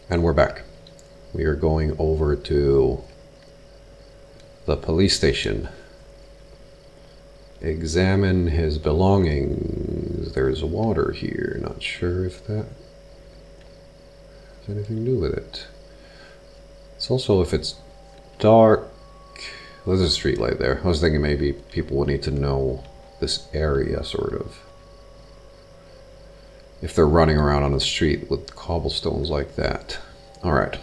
And we're back. We are going over to the police station. Examine his belongings. There's water here. Not sure if that has anything to do with it. It's also if it's dark. There's a street light there. I was thinking maybe people would need to know this area, sort of. If they're running around on the street with cobblestones like that. Alright.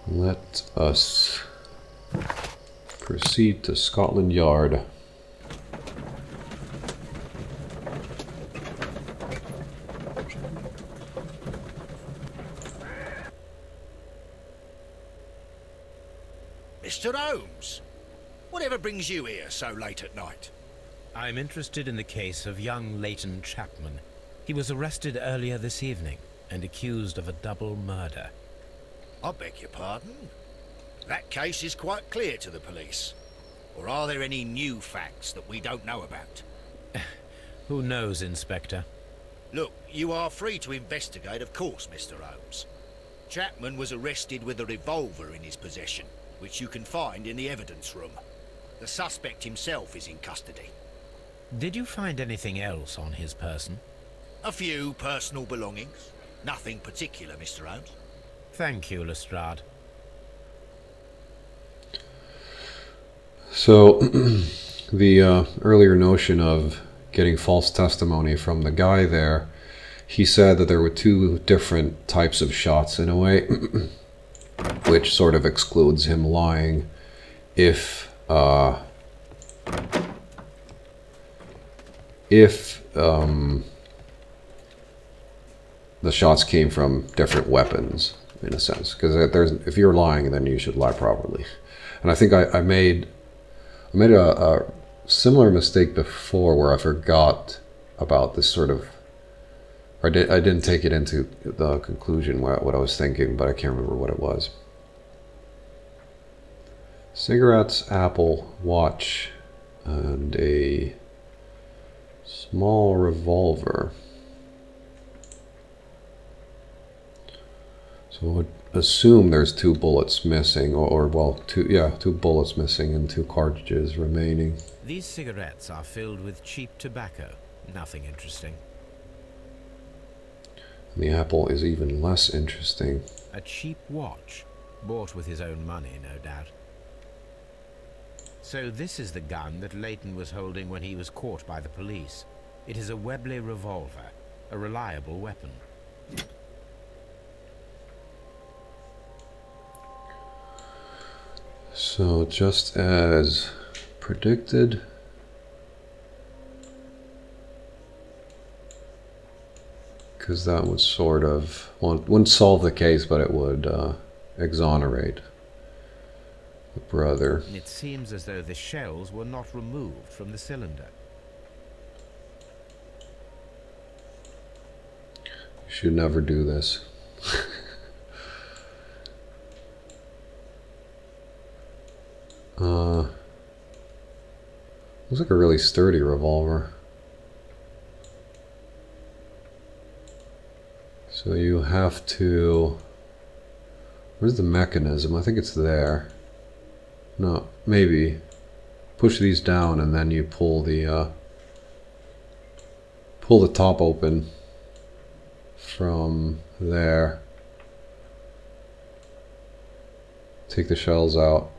Let us proceed to Scotland Yard. Mr. Holmes, whatever brings you here so late at night? I'm interested in the case of young Leighton Chapman. He was arrested earlier this evening and accused of a double murder. I beg your pardon? That case is quite clear to the police. Or are there any new facts that we don't know about? Who knows, Inspector? Look, you are free to investigate, of course, Mr. Holmes. Chapman was arrested with a revolver in his possession, which you can find in the evidence room. The suspect himself is in custody. Did you find anything else on his person? A few personal belongings. Nothing particular, Mr. Holmes. Thank you, Lestrade. So, the earlier notion of getting false testimony from the guy there, he said that there were two different types of shots in a way, which sort of excludes him lying if the shots came from different weapons, in a sense. Because if you're lying, then you should lie properly. And I think I made a similar mistake before where I forgot about this sort of, or I didn't take it into the conclusion what I was thinking, but I can't remember what it was. Cigarettes, apple, watch, and a small revolver. So I would assume there's 2 bullets missing, or well, 2 bullets missing and 2 cartridges remaining. These cigarettes are filled with cheap tobacco. Nothing interesting. And the apple is even less interesting. A cheap watch, bought with his own money, no doubt. So this is the gun that Leighton was holding when he was caught by the police. It is a Webley revolver, a reliable weapon. So just as predicted, because that would sort of, well, it wouldn't solve the case, but it would exonerate the brother. It seems as though the shells were not removed from the cylinder. You should never do this. Looks like a really sturdy revolver. So you have to... Where's the mechanism? I think it's there. No, maybe. Push these down and then you pull the top open from there. Take the shells out,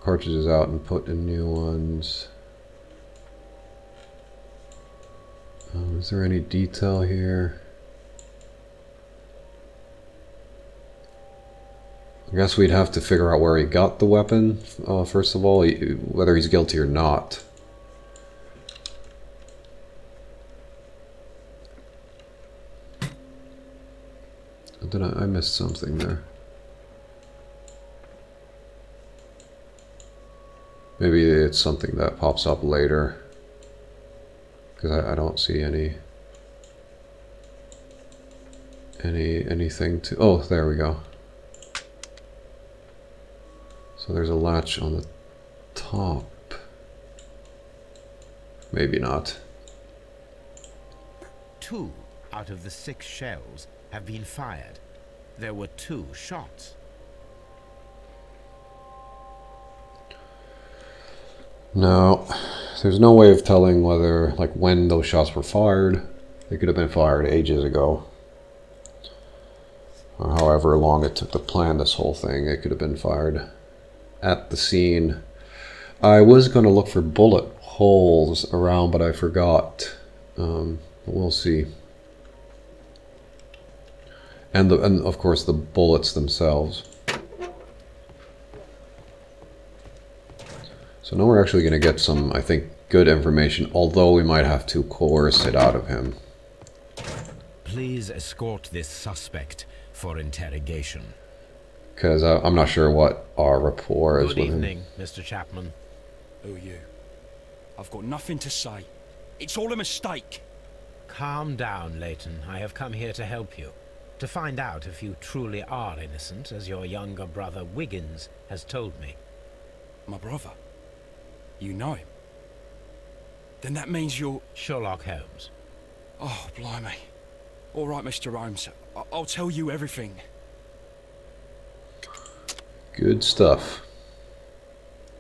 cartridges out, and put in new ones. Is there any detail here? I guess we'd have to figure out where he got the weapon, first of all, whether he's guilty or not. I missed something there. Maybe it's something that pops up later. Because I don't see anything to... Oh, there we go. So there's a latch on the top. Maybe not. 2 out of the 6 shells have been fired. There were 2 shots. No, there's no way of telling whether, like, when those shots were fired. They could have been fired ages ago. Or however long it took to plan this whole thing, it could have been fired at the scene. I was going to look for bullet holes around, but I forgot. We'll see. And of course the bullets themselves. So now we're actually going to get some, I think, good information, although we might have to coerce it out of him. Please escort this suspect for interrogation. Because I'm not sure what our rapport is Good with him. evening, Mr. Chapman. Who are you? I've got nothing to say. It's all a mistake. Calm down, Leighton. I have come here to help you. To find out if you truly are innocent, as your younger brother Wiggins has told me. My brother? You know him? Then that means you're... Sherlock Holmes. Oh, blimey. All right, Mr. Holmes. I'll tell you everything. Good stuff.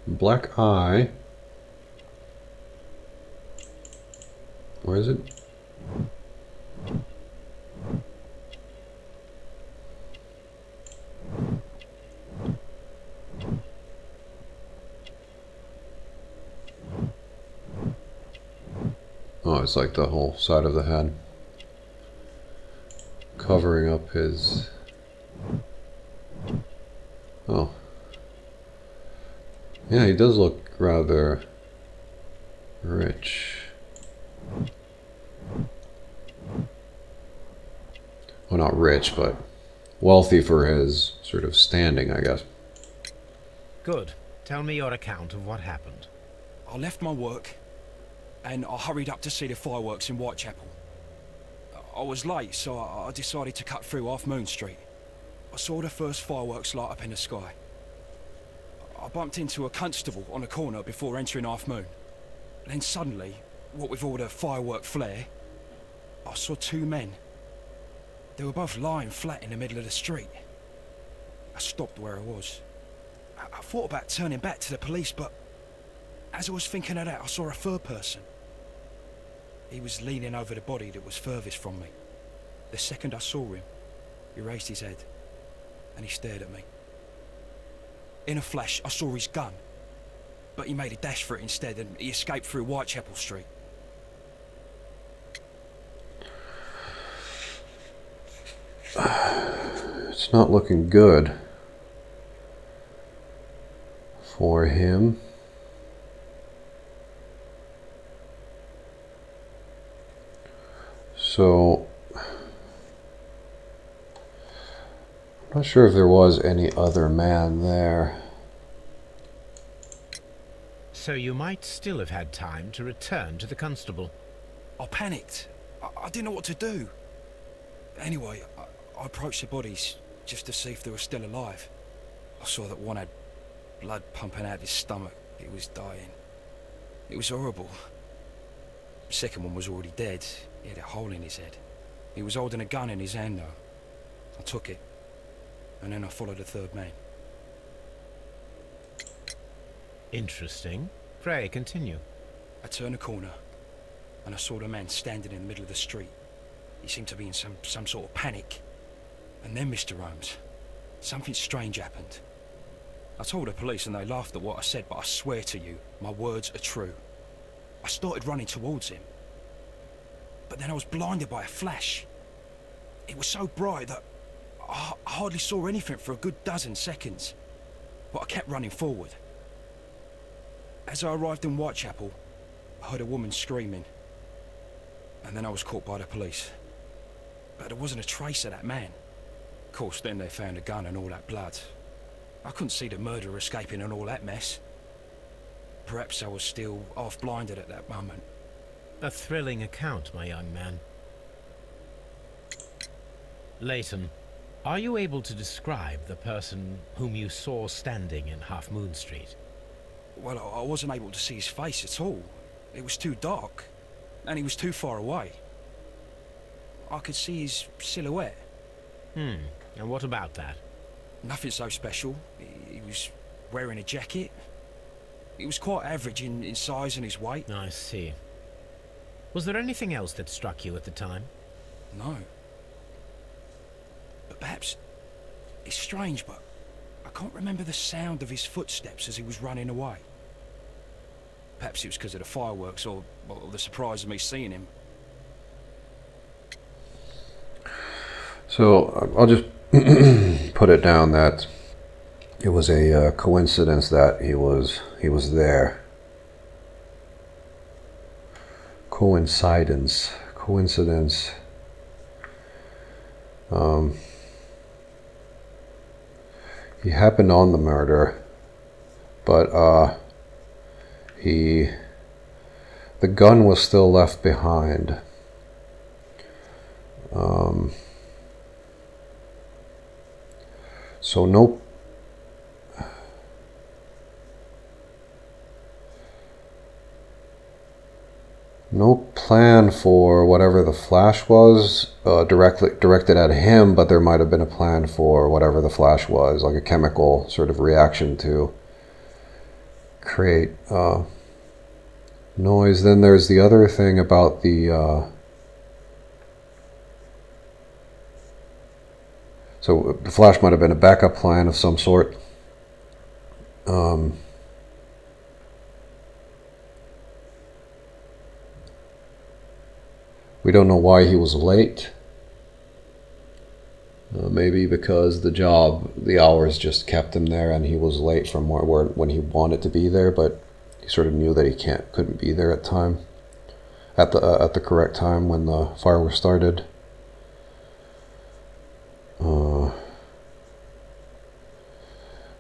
Black eye. Where is it? Oh, it's like the whole side of the head. Covering up his... Oh. Yeah, he does look rather rich. Well, not rich, but wealthy for his sort of standing, I guess. Good. Tell me your account of what happened. I left my work and I hurried up to see the fireworks in Whitechapel. I was late, so I decided to cut through Half Moon Street. I saw the first fireworks light up in the sky. I bumped into a constable on a corner before entering Half Moon. Then suddenly, what with all the firework flare, I saw 2 men. They were both lying flat in the middle of the street. I stopped where I was. I thought about turning back to the police, but as I was thinking of that, I saw a third person. He was leaning over the body that was furthest from me. The second I saw him, he raised his head and he stared at me. In a flash, I saw his gun, but he made a dash for it instead and he escaped through Whitechapel Street. It's not looking good for him. So, I'm not sure if there was any other man there. So you might still have had time to return to the constable. I panicked. I didn't know what to do. Anyway, I approached the bodies just to see if they were still alive. I saw that one had blood pumping out of his stomach. He was dying. It was horrible. The second one was already dead. He had a hole in his head. He was holding a gun in his hand though. I took it, and then I followed the third man. Interesting. Pray, continue. I turned a corner, and I saw the man standing in the middle of the street. He seemed to be in some sort of panic. And then, Mr. Holmes, something strange happened. I told the police and they laughed at what I said, but I swear to you, my words are true. I started running towards him. But then I was blinded by a flash. It was so bright that I hardly saw anything for a good dozen seconds. But I kept running forward. As I arrived in Whitechapel, I heard a woman screaming. And then I was caught by the police. But there wasn't a trace of that man. Of course, then they found a gun and all that blood. I couldn't see the murderer escaping and all that mess. Perhaps I was still half-blinded at that moment. A thrilling account, my young man. Leighton, are you able to describe the person whom you saw standing in Half Moon Street? Well, I wasn't able to see his face at all. It was too dark, and he was too far away. I could see his silhouette. And what about that? Nothing so special. He was wearing a jacket. He was quite average in size and his weight. I see. Was there anything else that struck you at the time? No. But perhaps... It's strange, but I can't remember the sound of his footsteps as he was running away. Perhaps it was because of the fireworks or the surprise of me seeing him. So I'll just put it down that it was a coincidence that he was there. Coincidence. He happened on the murder, but the gun was still left behind. So no plan for whatever the flash was directed at him, but there might have been a plan for whatever the flash was, like a chemical sort of reaction to create noise. Then there's the other thing about the so the flash might have been a backup plan of some sort. We don't know why he was late. Maybe because the hours just kept him there, and he was late from when he wanted to be there, but he sort of knew that he couldn't be there at the correct time when the fireworks started.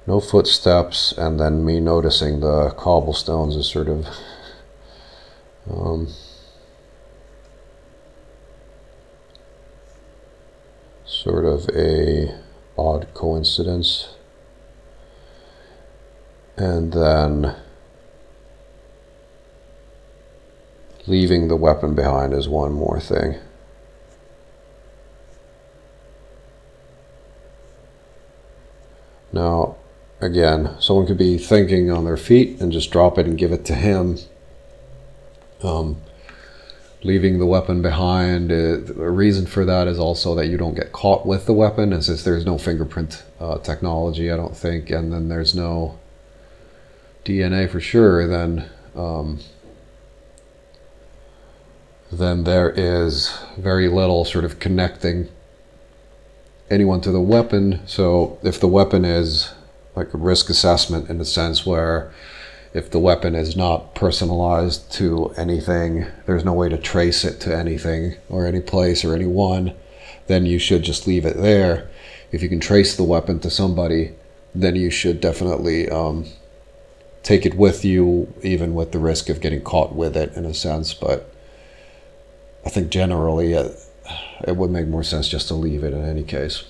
No footsteps, and then me noticing the cobblestones is sort of a odd coincidence. And then leaving the weapon behind is one more thing. Now, again, someone could be thinking on their feet and just drop it and give it to him. Leaving the weapon behind, the reason for that is also that you don't get caught with the weapon, and since there's no fingerprint technology, I don't think, and then there's no DNA for sure, then there is very little sort of connecting anyone to the weapon. So if the weapon is like a risk assessment in a sense where if the weapon is not personalized to anything, there's no way to trace it to anything or any place or anyone, then you should just leave it there. If you can trace the weapon to somebody, then you should definitely take it with you, even with the risk of getting caught with it in a sense. But I think generally it would make more sense just to leave it in any case.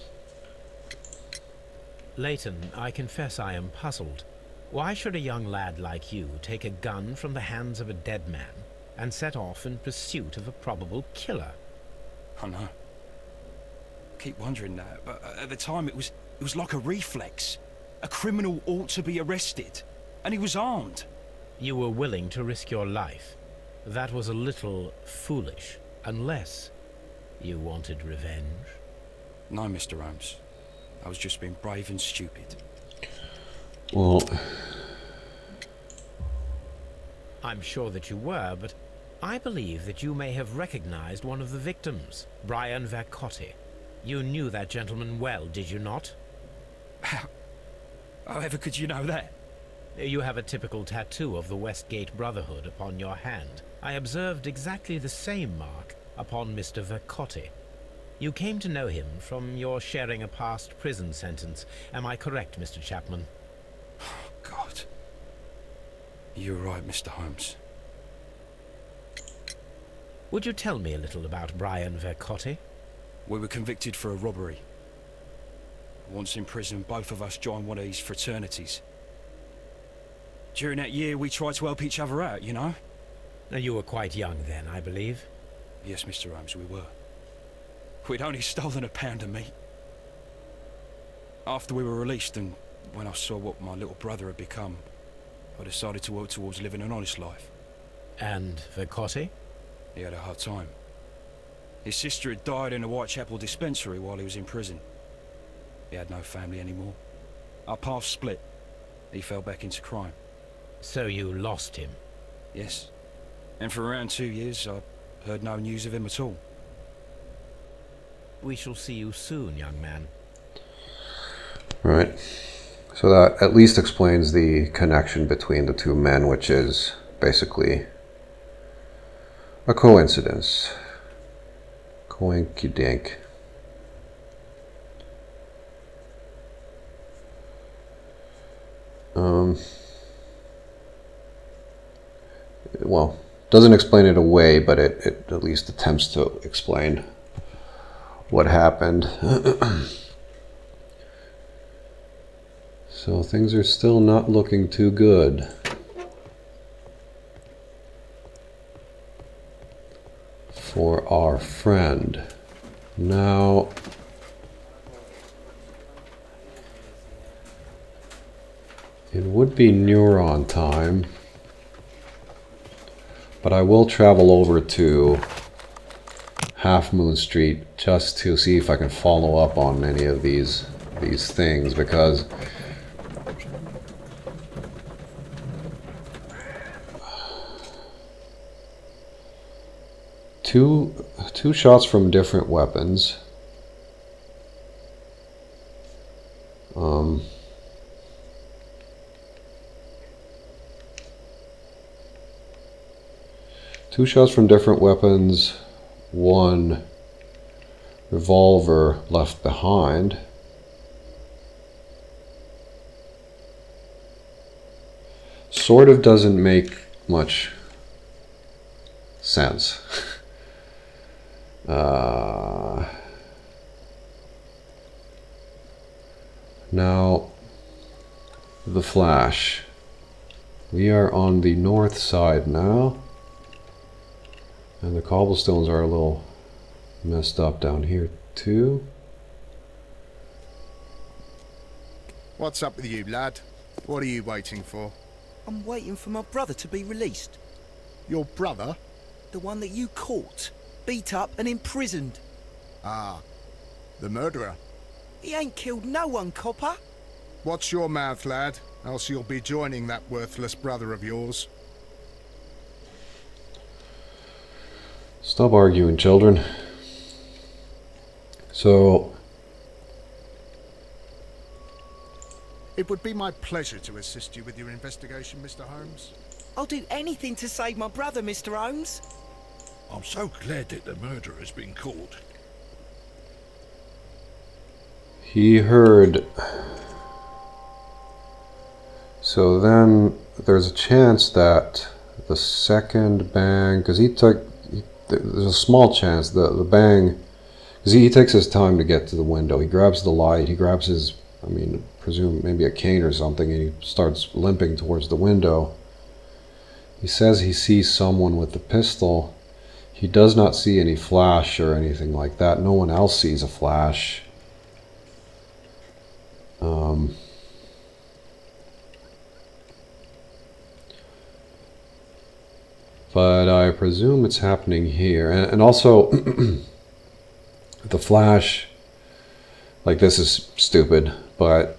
Leighton, I confess I am puzzled. Why should a young lad like you take a gun from the hands of a dead man and set off in pursuit of a probable killer? I know. I keep wondering that, but at the time it was like a reflex. A criminal ought to be arrested, and he was armed. You were willing to risk your life. That was a little foolish, unless you wanted revenge. No, Mr. Holmes. I was just being brave and stupid. Well, I'm sure that you were, but I believe that you may have recognized one of the victims, Brian Vercotti. You knew that gentleman well, did you not? However could you know that? You have a typical tattoo of the Westgate Brotherhood upon your hand. I observed exactly the same mark upon Mr. Vercotti. You came to know him from your sharing a past prison sentence. Am I correct, Mr. Chapman? God. You're right, Mr. Holmes. Would you tell me a little about Brian Vercotti? We were convicted for a robbery. Once in prison, both of us joined one of these fraternities. During that year, we tried to help each other out, you know? You were quite young then, I believe. Yes, Mr. Holmes, we were. We'd only stolen a pound of meat. After we were released and when I saw what my little brother had become, I decided to work towards living an honest life. And Vercotti? He had a hard time. His sister had died in a Whitechapel dispensary while he was in prison. He had no family anymore. Our paths split. He fell back into crime. So you lost him? Yes. And for around 2 years, I heard no news of him at all. We shall see you soon, young man. Right. So that at least explains the connection between the two men, which is basically a coincidence. Coinky-dink. Well, doesn't explain it away, but it at least attempts to explain what happened. So things are still not looking too good. For our friend. Now, it would be neuron time, but I will travel over to Half Moon Street just to see if I can follow up on any of these things, because two shots from different weapons. Two shots from different weapons, one revolver left behind. Sort of doesn't make much sense. Now, the flash. We are on the north side now. And the cobblestones are a little messed up down here too. What's up with you, lad? What are you waiting for? I'm waiting for my brother to be released. Your brother? The one that you caught, beat up and imprisoned. Ah, the murderer. He ain't killed no one, copper. Watch your mouth, lad, else you'll be joining that worthless brother of yours. Stop arguing, children. So, It would be my pleasure to assist you with your investigation, Mr. Holmes. I'll do anything to save my brother, Mr. Holmes. I'm so glad that the murderer has been caught. he heard. So then there's a chance that the second bang, because there's a small chance the bang, because he takes his time to get to the window. He grabs the light, he grabs his, presume maybe a cane or something, and he starts limping towards the window. He says he sees someone with the pistol. He does not see any flash or anything like that. No one else sees a flash. But I presume it's happening here. And also, the flash, like, this is stupid, but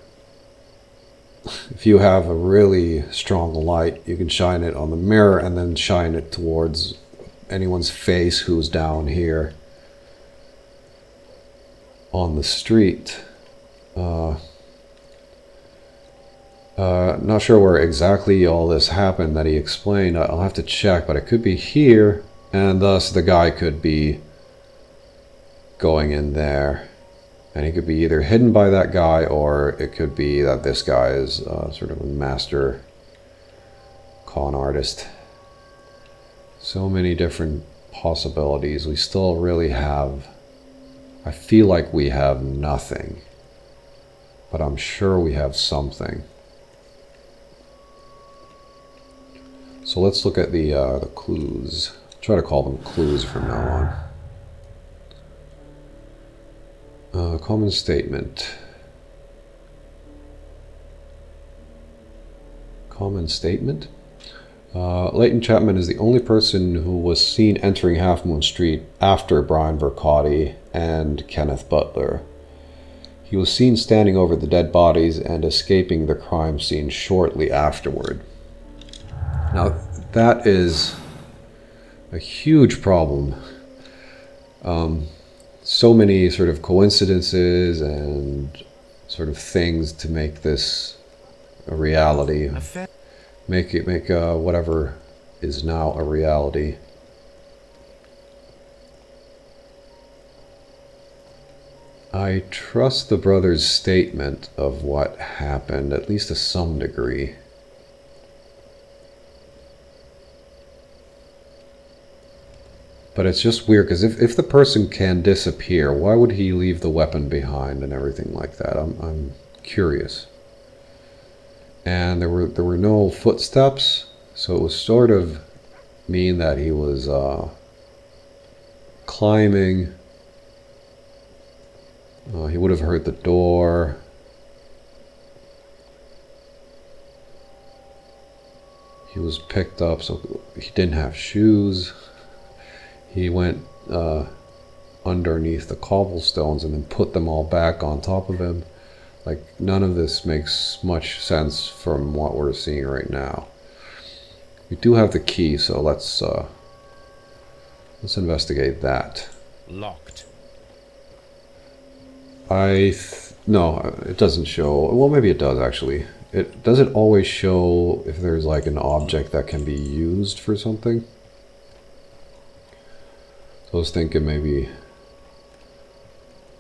if you have a really strong light, you can shine it on the mirror and then shine it towards anyone's face who's down here on the street. Not sure where exactly all this happened that he explained. I'll have to check, but it could be here, and thus the guy could be going in there. And he could be either hidden by that guy, or it could be that this guy is sort of a master con artist. So many different possibilities. We still really have... I feel like we have nothing. But I'm sure we have something. So let's look at the clues. Try to call them clues from now on. Common statement. Common statement? Leighton Chapman is the only person who was seen entering Half Moon Street after Brian Vercotti and Kenneth Butler. He was seen standing over the dead bodies and escaping the crime scene shortly afterward. Now, that is a huge problem. So many sort of coincidences and sort of things to make this a reality. Make whatever is now a reality. I trust the brothers' statement of what happened, at least to some degree. But it's just weird, because if the person can disappear, why would he leave the weapon behind and everything like that? I'm curious. And there were no footsteps, so it was sort of mean that he was climbing. He would have heard the door. He was picked up, so he didn't have shoes. He went underneath the cobblestones and then put them all back on top of him. Like, none of this makes much sense from what we're seeing right now. We do have the key, so let's investigate that. Locked. No, it doesn't show. Well, maybe it does actually. Does it always show if there's like an object that can be used for something? So I was thinking maybe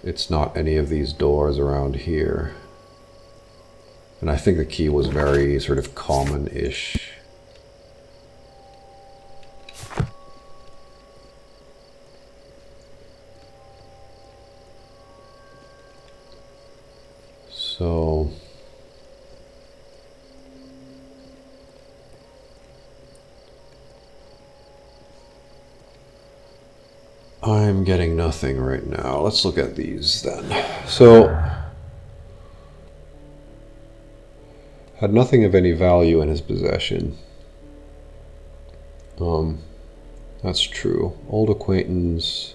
it's not any of these doors around here. And I think the key was very sort of common-ish. So I'm getting nothing right now. Let's look at these then. So had nothing of any value in his possession. That's true. Old acquaintance.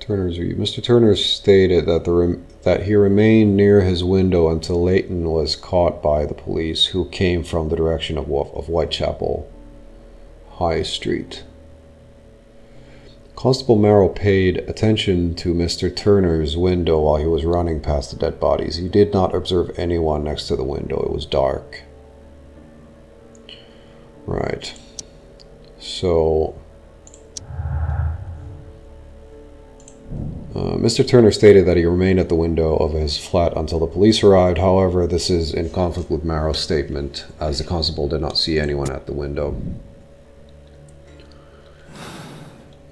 Mr. Turner stated that he remained near his window until Leighton was caught by the police, who came from the direction of Whitechapel High Street. Constable Merrill paid attention to Mr. Turner's window while he was running past the dead bodies. He did not observe anyone next to the window. It was dark. Right. So Mr. Turner stated that he remained at the window of his flat until the police arrived. However, this is in conflict with Marrow's statement, as the constable did not see anyone at the window.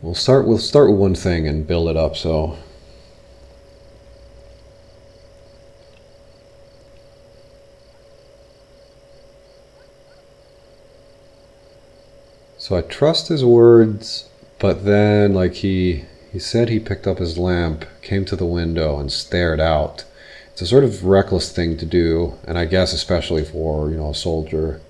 We'll start with one thing and build it up. So I trust his words, but then like he said he picked up his lamp, came to the window, and stared out. It's a sort of reckless thing to do, and I guess especially for, a soldier.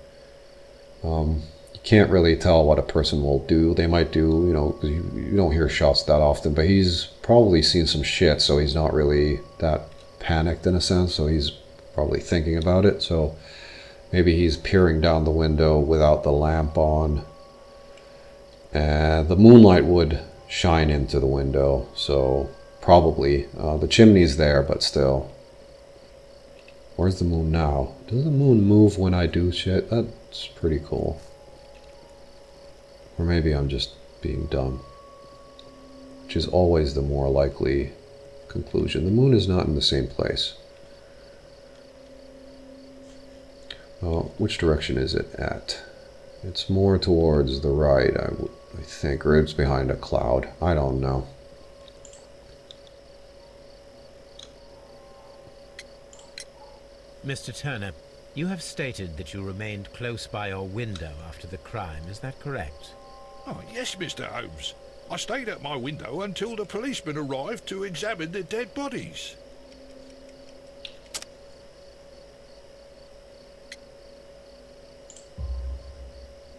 You can't really tell what a person will do. They might do, because you don't hear shots that often, but he's probably seen some shit, so he's not really that panicked in a sense, so he's probably thinking about it. So maybe he's peering down the window without the lamp on, and the moonlight would shine into the window, so probably the chimney's there, but still. Where's the moon now? Does the moon move when I do shit? That's pretty cool. Or maybe I'm just being dumb, which is always the more likely conclusion. The moon is not in the same place. Well, which direction is it at? It's more towards the right, I think, or it's behind a cloud. I don't know. Mr. Turner, you have stated that you remained close by your window after the crime. Is that correct? Oh, yes, Mr. Holmes. I stayed at my window until the policeman arrived to examine the dead bodies.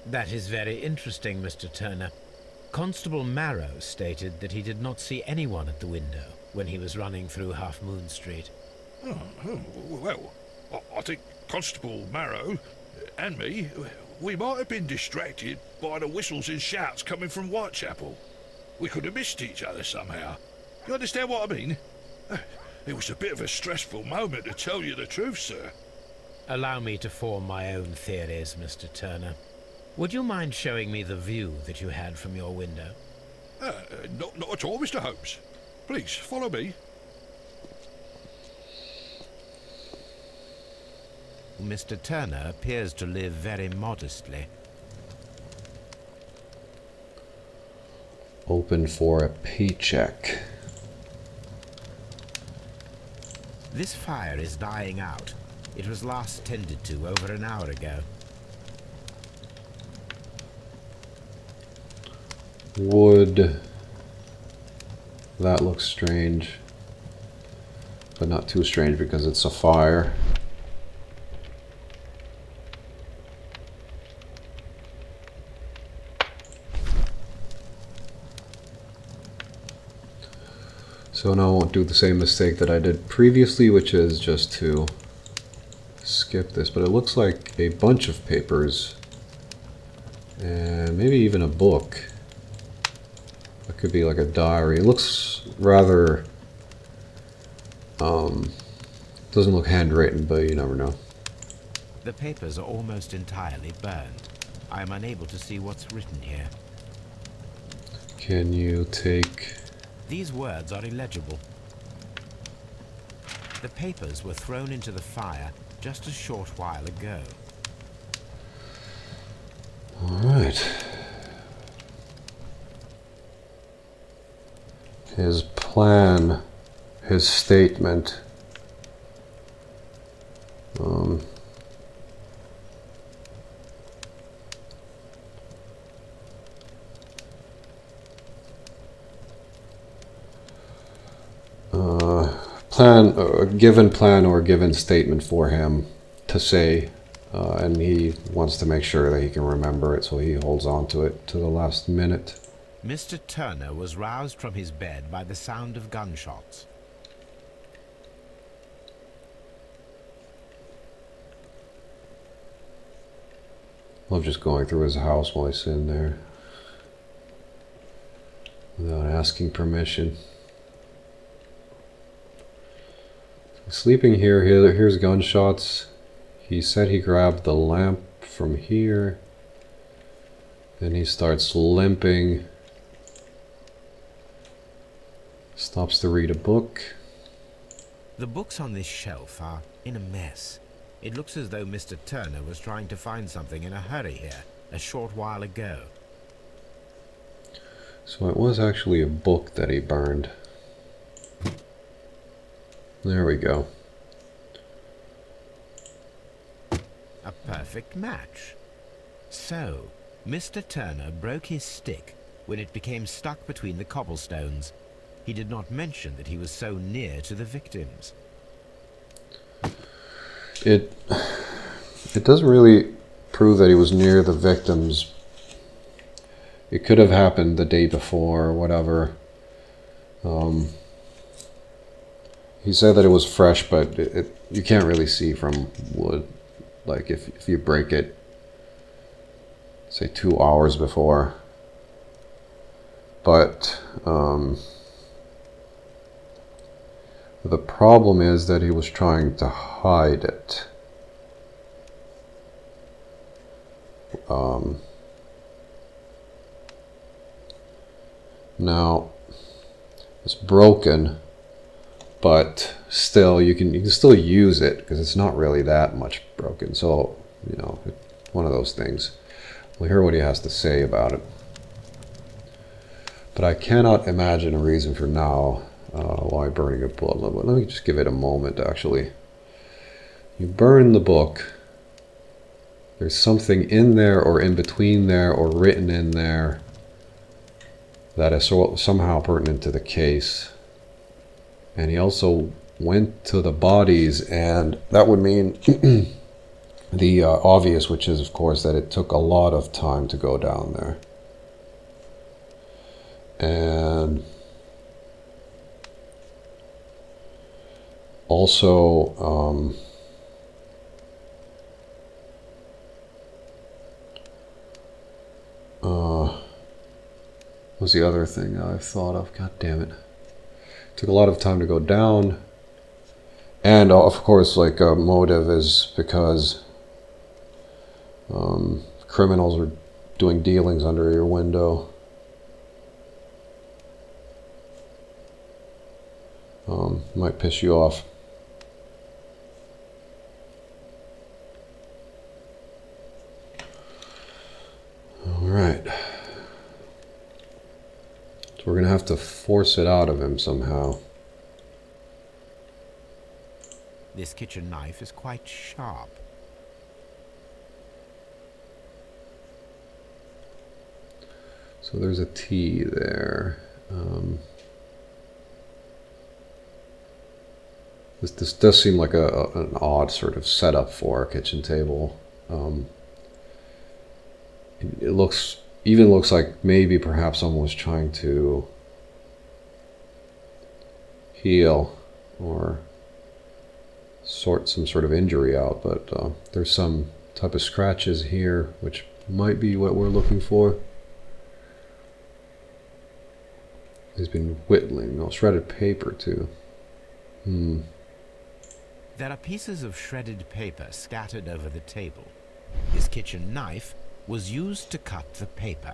That is very interesting, Mr. Turner. Constable Marrow stated that he did not see anyone at the window when he was running through Half Moon Street. Well, I think Constable Marrow and me, we might have been distracted by the whistles and shouts coming from Whitechapel. We could have missed each other somehow. You understand what I mean? It was a bit of a stressful moment, to tell you the truth, sir. Allow me to form my own theories, Mr. Turner. Would you mind showing me the view that you had from your window? Not at all, Mr. Holmes. Please, follow me. Mr. Turner appears to live very modestly. Open for a paycheck. This fire is dying out. It was last tended to over an hour ago. Wood. That looks strange. But not too strange because it's a fire. So now I won't do the same mistake that I did previously, which is just to skip this. But it looks like a bunch of papers. And maybe even a book. It could be like a diary. It looks rather... doesn't look handwritten, but you never know. The papers are almost entirely burned. I am unable to see what's written here. Can you take... These words are illegible. The papers were thrown into the fire just a short while ago. Alright. His plan, his statement. Given plan or given statement for him to say, and he wants to make sure that he can remember it, so he holds on to it to the last minute. Mr. Turner was roused from his bed by the sound of gunshots. Love just going through his house while he's sitting there without asking permission. Sleeping here, here's gunshots. He said he grabbed the lamp from here. Then he starts limping. Stops to read a book. The books on this shelf are in a mess. It looks as though Mr. Turner was trying to find something in a hurry here a short while ago. So it was actually a book that he burned. There we go. A perfect match. So, Mr. Turner broke his stick when it became stuck between the cobblestones. He did not mention that he was so near to the victims. It doesn't really prove that he was near the victims. It could have happened the day before or whatever. He said that it was fresh, but you can't really see from wood. Like if you break it, say 2 hours before. But the problem is that he was trying to hide it. Now it's broken, but still you can still use it because it's not really that much broken. So you know, one of those things. We'll hear what he has to say about it. But I cannot imagine a reason for now why burning a book. Let me just give it a moment, actually. You burn the book. There's something in there or in between there or written in there that is somehow pertinent to the case. And he also went to the bodies, and that would mean the obvious, which is, of course, that it took a lot of time to go down there. And also, what's the other thing I've thought of? God damn it. Took a lot of time to go down. And of course, like, a motive is because criminals are doing dealings under your window. Might piss you off. All right. So we're gonna have to force it out of him somehow. This kitchen knife is quite sharp. So there's a T there. This does seem like an odd sort of setup for a kitchen table. It looks like maybe perhaps someone was trying to heal or sort some sort of injury out, but there's some type of scratches here, which might be what we're looking for. He's been whittling. Oh, shredded paper too. There are pieces of shredded paper scattered over the table. His kitchen knife was used to cut the paper.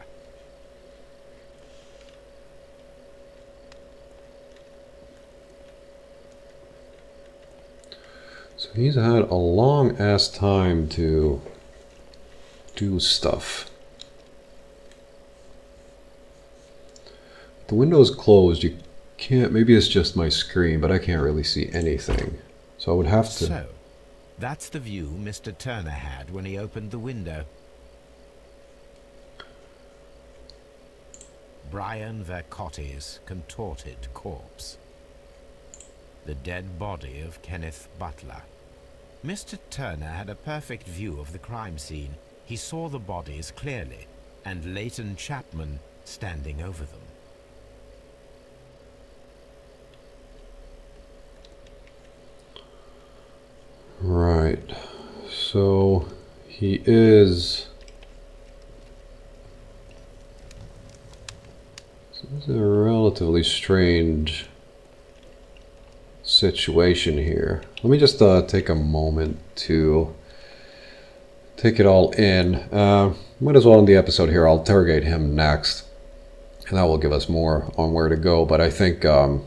So he's had a long ass time to do stuff. The window is closed. You can't, maybe it's just my screen, but I can't really see anything. So I would have to... So, that's the view Mr. Turner had when he opened the window. Brian Vercotti's contorted corpse. The dead body of Kenneth Butler. Mr. Turner had a perfect view of the crime scene. He saw the bodies clearly, and Leighton Chapman standing over them. Right. So he is... This is a relatively strange situation here. Let me just take a moment to take it all in. Might as well end the episode here. I'll interrogate him next, and that will give us more on where to go. But I think I'll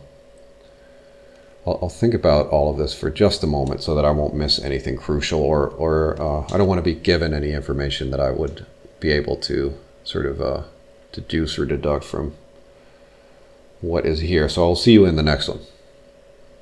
think about all of this for just a moment so that I won't miss anything crucial, or I don't want to be given any information that I would be able to sort of deduce or deduct from what is here. So I'll see you in the next one.